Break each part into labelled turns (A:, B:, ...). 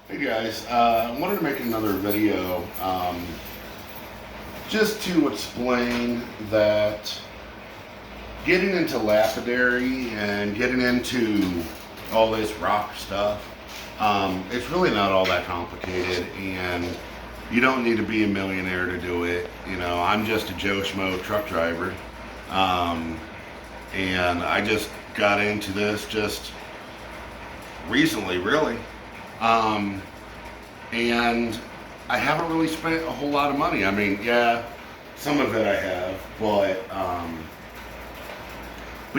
A: Hey guys, I wanted to make another video just to explain that getting into lapidary and getting into all this rock stuff, it's really not all that complicated, and you don't need to be a millionaire to do it. You know, I'm just a Joe Schmo truck driver, and I just got into this just recently, really. Um, and I haven't really spent a whole lot of money. I mean, yeah, some of it I have, but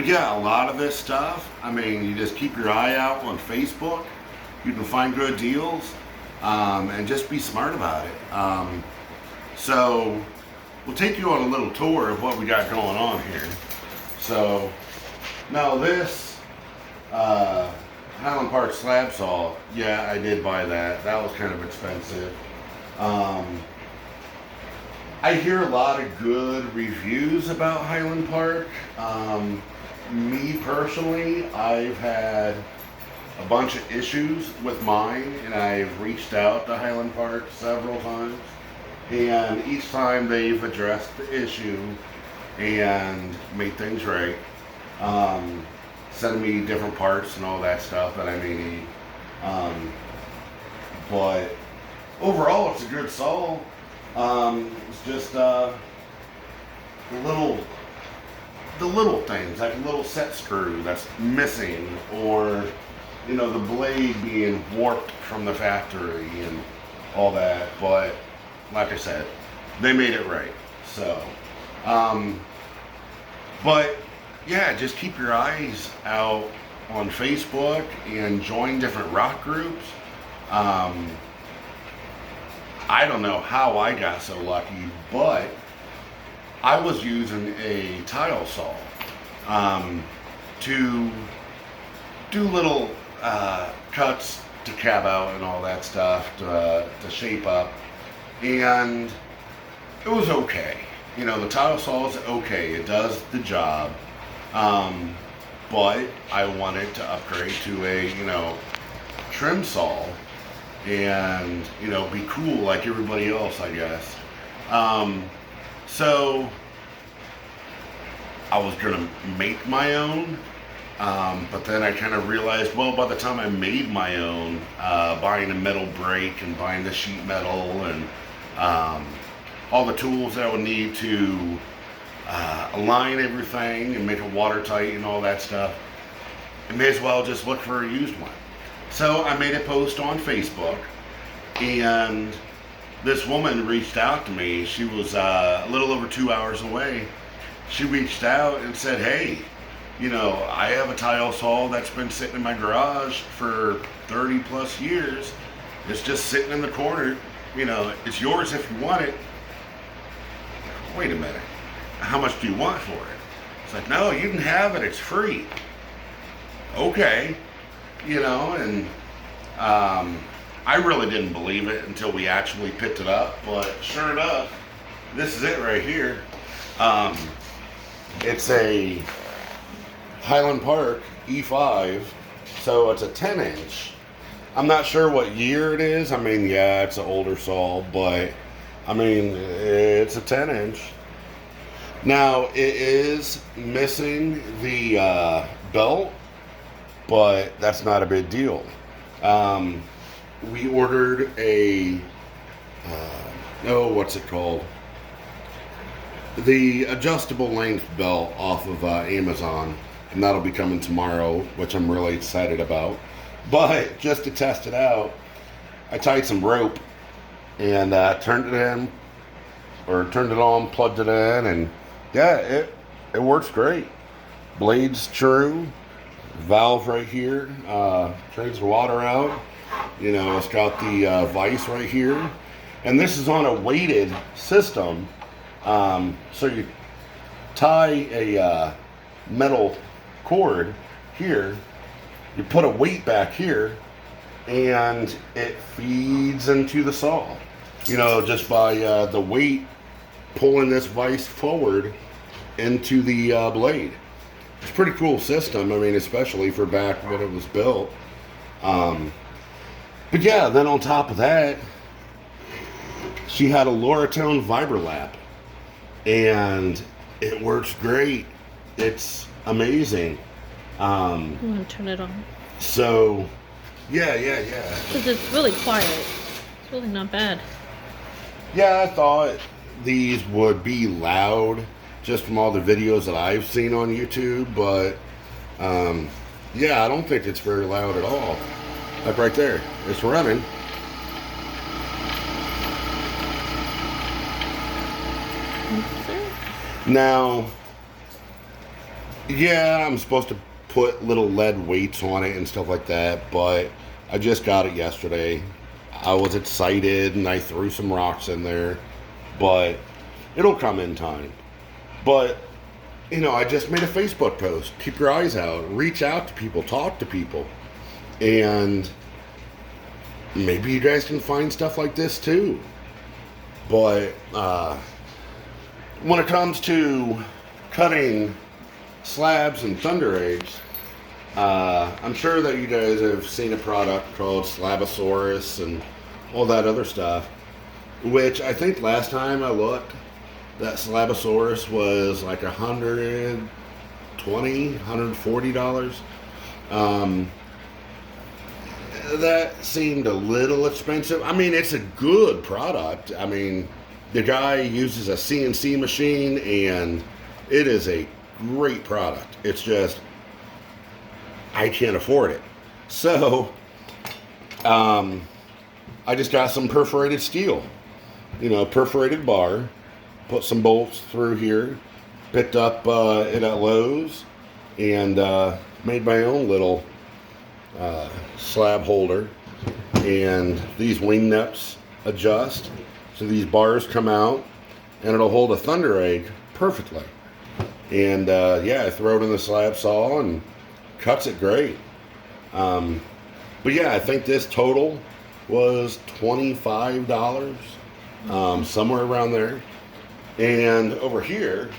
A: yeah, a lot of this stuff. I mean, you just keep your eye out on Facebook. You can find good deals, and just be smart about it. So we'll take you on a little tour of what we got going on here. So now this. Highland Park slab saw, yeah, I did buy that. That was kind of expensive. I hear a lot of good reviews about Highland Park. Me personally, I've had a bunch of issues with mine, and I've reached out to Highland Park several times. And each time they've addressed the issue and made things right. Sending me different parts and all that stuff that I may need. But overall, it's a good saw. It's just the little things, like a little set screw that's missing, or the blade being warped from the factory and all that. But like I said, they made it right. So, but yeah, just keep your eyes out on Facebook and join different rock groups. I don't know how I got so lucky, but I was using a tile saw to do little cuts to cab out and all that stuff to shape up, and it was okay. The tile saw is okay. It does the job. But I wanted to upgrade to a, trim saw and, be cool like everybody else, I guess. So I was going to make my own, but then I kind of realized, well, by the time I made my own, buying a metal brake and buying the sheet metal and all the tools that I would need to align everything and make it watertight and all that stuff, I may as well just look for a used one. So I made a post on Facebook, and this woman reached out to me. She was a little over 2 hours away. She reached out and said, hey, I have a tile saw that's been sitting in my garage for 30 plus years. It's just sitting in the corner. It's yours if you want it. Wait a minute. How much do you want for it? It's like, no, you can have it. It's free. Okay. And I really didn't believe it until we actually picked it up. But sure enough, this is it right here. It's a Highland Park E5. So it's a 10-inch. I'm not sure what year it is. I mean, yeah, it's an older saw, but I mean, it's a 10-inch. Now, it is missing the belt, but that's not a big deal. We ordered a, what's it called? The adjustable length belt off of Amazon, and that'll be coming tomorrow, which I'm really excited about. But just to test it out, I tied some rope and turned it on, plugged it in, and yeah, it works great. Blade's true. Valve right here. Drains the water out. It's got the vise right here. And this is on a weighted system. So you tie a metal cord here. You put a weight back here. And it feeds into the saw. Just by the weight pulling this vise forward into the blade. It's a pretty cool system. I mean, especially for back when it was built. But yeah, then on top of that, she had a Loratone Vibrolap, and it works great. It's amazing.
B: I'm gonna turn it on.
A: So, yeah.
B: Because it's really quiet. It's really not bad.
A: Yeah, I thought these would be loud just from all the videos that I've seen on YouTube, but yeah, I don't think it's very loud at all. Like right there, it's running. Now, yeah, I'm supposed to put little lead weights on it and stuff like that, but I just got it yesterday. I was excited and I threw some rocks in there, but it'll come in time. But, you know, I just made a Facebook post. Keep your eyes out. Reach out to people. Talk to people. And maybe you guys can find stuff like this too. But when it comes to cutting slabs and thunder eggs, I'm sure that you guys have seen a product called Slabosaurus and all that other stuff, which I think last time I looked, that Slabosaurus was like $120, $140. That seemed a little expensive. I mean, it's a good product. I mean, the guy uses a CNC machine, and it is a great product. It's just, I can't afford it. So, I just got some perforated steel. You know, perforated bar. Put some bolts through here. Picked up it at Lowe's. And made my own little slab holder. And these wing nuts adjust. So these bars come out. And it'll hold a thunder egg perfectly. And yeah, I throw it in the slab saw and cuts it great. But yeah, I think this total was $25, somewhere around there. And over here,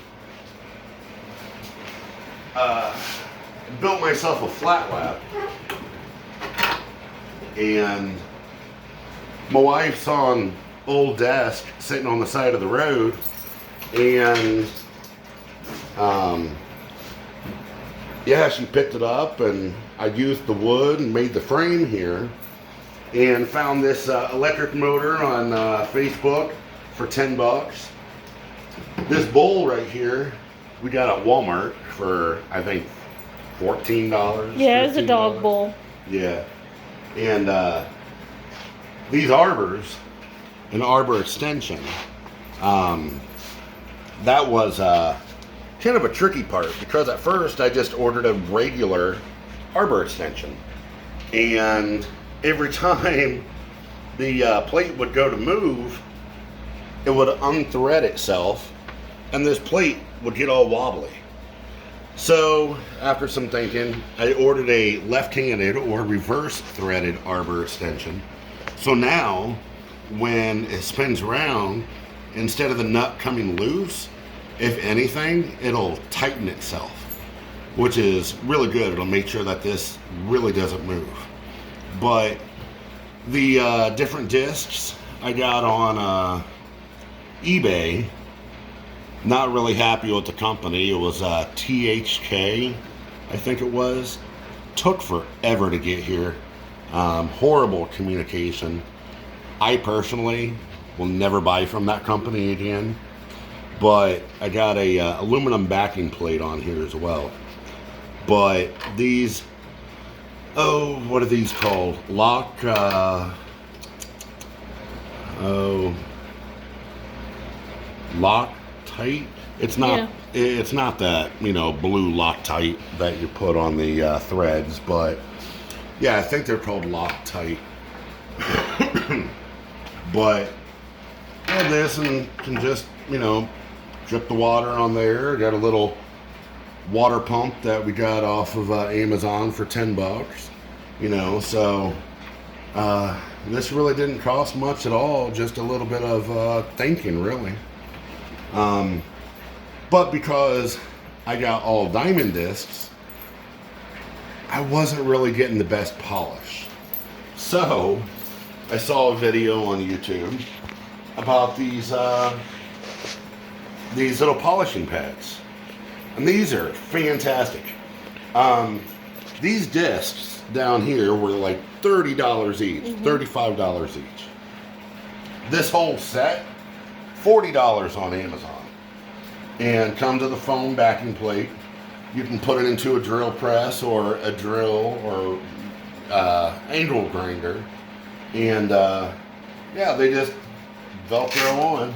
A: built myself a flat lap. And my wife's on old desk sitting on the side of the road, and yeah, she picked it up, and I used the wood and made the frame here, and found this electric motor on Facebook for $10. This bowl right here we got at Walmart for I think $14.
B: Yeah, it's a dog bowl.
A: Yeah, and these arbors, an arbor extension, that was kind of a tricky part, because at first I just ordered a regular arbor extension, and every time the plate would go to move, it would unthread itself and this plate would get all wobbly. So after some thinking, I ordered a left-handed or reverse threaded arbor extension. So now when it spins around, instead of the nut coming loose, if anything, it'll tighten itself, which is really good. It'll make sure that this really doesn't move. But the different discs I got on eBay, not really happy with the company. It was THK, I think it was. Took forever to get here. Horrible communication. I personally will never buy from that company again. But I got a aluminum backing plate on here as well. But these, what are these called? Loctite. It's not. Yeah. It's not that, you know, blue Loctite that you put on the threads, but yeah, I think they're called Loctite. But yeah, this and can just, you know, drip the water on there. Got a little water pump that we got off of Amazon for $10. You know, so this really didn't cost much at all. Just a little bit of thinking, really. But because I got all diamond discs, I wasn't really getting the best polish. So I saw a video on YouTube about these little polishing pads, and these are fantastic. These discs down here were like $30 each, $35 each. This whole set, $40 on Amazon, and comes with a foam backing plate. You can put it into a drill press or a drill or angle grinder, and yeah, they just Velcro on,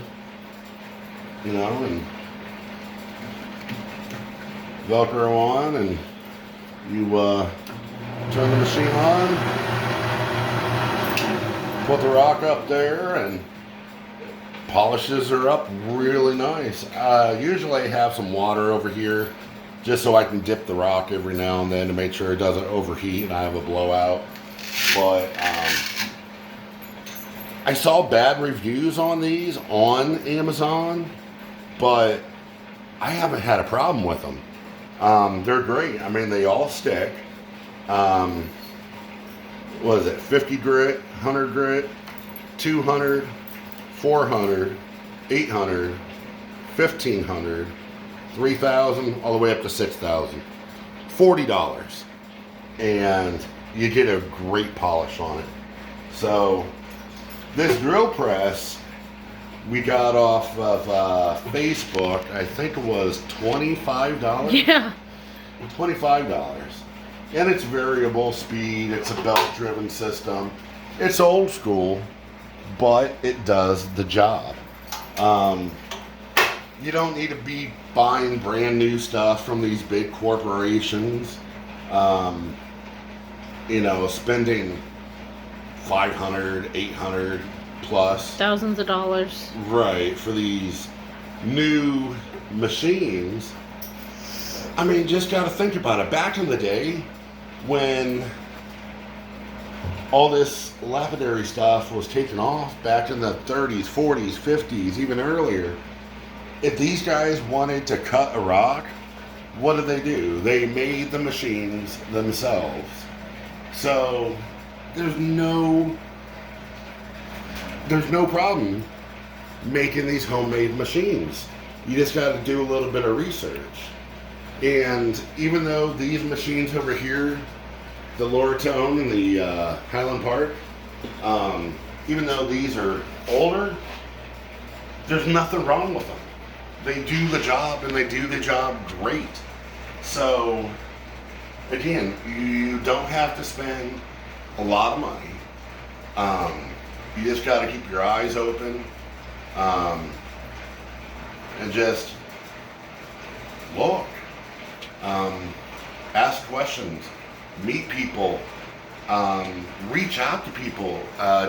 A: you know, and Velcro on, and you turn the machine on, put the rock up there, and polishes are up really nice. Usually I have some water over here just so I can dip the rock every now and then to make sure it doesn't overheat and I have a blowout. But I saw bad reviews on these on Amazon, but I haven't had a problem with them. They're great. I mean, they all stick. What is it? 50 grit, 100 grit, 200, 400, 800, 1500, 3,000, all the way up to 6,000. $40. And you get a great polish on it. So this drill press we got off of Facebook. I think it was $25.
B: Yeah.
A: $25. And it's variable speed. It's a belt-driven system. It's old school, but it does the job. You don't need to be buying brand new stuff from these big corporations. You know, spending 500, 800 plus.
B: Thousands of dollars.
A: Right, for these new machines. I mean, just got to think about it. Back in the day, when all this lapidary stuff was taken off, back in the 30s, 40s, 50s, even earlier, if these guys wanted to cut a rock, what did they do? They made the machines themselves. So there's no problem making these homemade machines. You just got to do a little bit of research. And even though these machines over here, the Loretone and the Highland Park, even though these are older, there's nothing wrong with them. They do the job, and they do the job great. So again, you don't have to spend a lot of money. You just got to keep your eyes open, and just look, ask questions, meet people, reach out to people,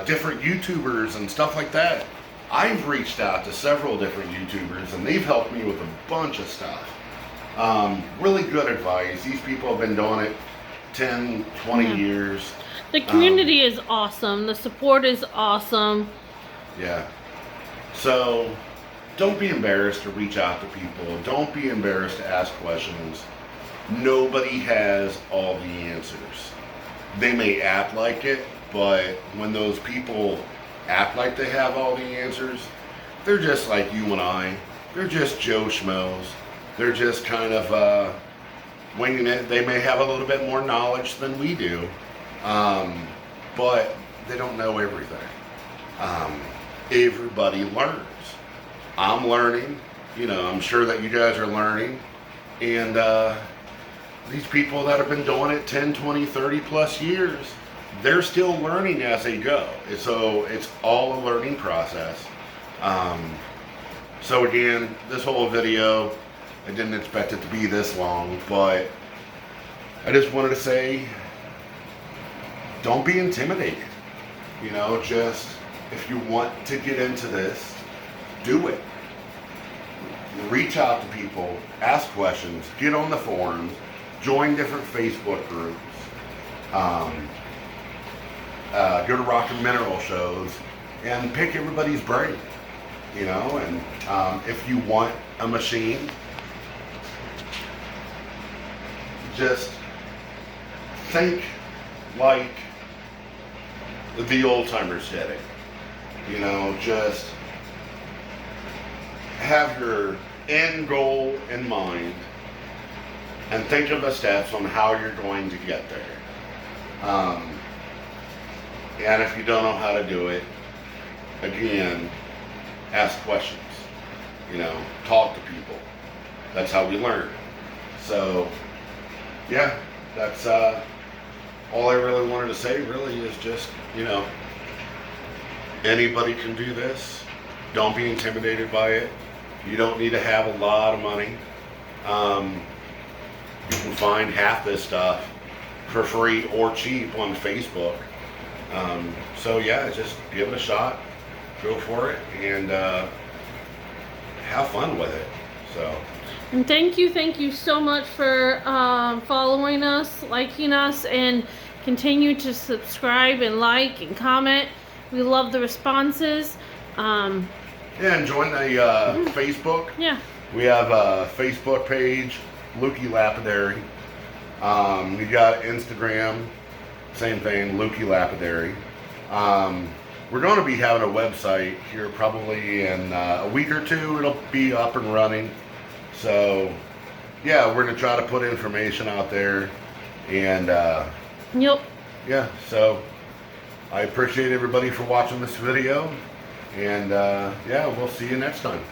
A: different YouTubers and stuff like that. I've reached out to several different YouTubers, and they've helped me with a bunch of stuff. Really good advice. These people have been doing it 10, 20 years.
B: The community is awesome. The support is awesome.
A: Yeah. So don't be embarrassed to reach out to people. Don't be embarrassed to ask questions. Nobody has all the answers. They may act like it, but when those people act like they have all the answers, they're just like you and I. They're just Joe Schmoes. They're just kind of winging it. They may have a little bit more knowledge than we do, but they don't know everything. Everybody learns. I'm learning. You know, I'm sure that you guys are learning. And these people that have been doing it 10, 20, 30 plus years, they're still learning as they go. So it's all a learning process. So again, this whole video, I didn't expect it to be this long, but I just wanted to say, don't be intimidated. You know, just if you want to get into this, do it. Reach out to people, ask questions, get on the forums, join different Facebook groups, go to rock and mineral shows, and pick everybody's brain. You know, and if you want a machine, just think like the old timer setting. You know, just have your end goal in mind and think of the steps on how you're going to get there. And if you don't know how to do it, again, ask questions. You know, talk to people. That's how we learn. So, yeah, that's all I really wanted to say. Really is just, you know, anybody can do this. Don't be intimidated by it. You don't need to have a lot of money. You can find half this stuff for free or cheap on Facebook. So yeah, just give it a shot, go for it, and have fun with it. So.
B: And thank you so much for following us, liking us, and continue to subscribe and like and comment. We love the responses.
A: Yeah, and join the Facebook.
B: Yeah.
A: We have a Facebook page, Lukey Lapidary. We got Instagram, same thing, Lukey Lapidary. We're going to be having a website here probably in a week or two. It'll be up and running. So, yeah, we're going to try to put information out there. And,
B: Yep.
A: yeah, so I appreciate everybody for watching this video. And, yeah, we'll see you next time.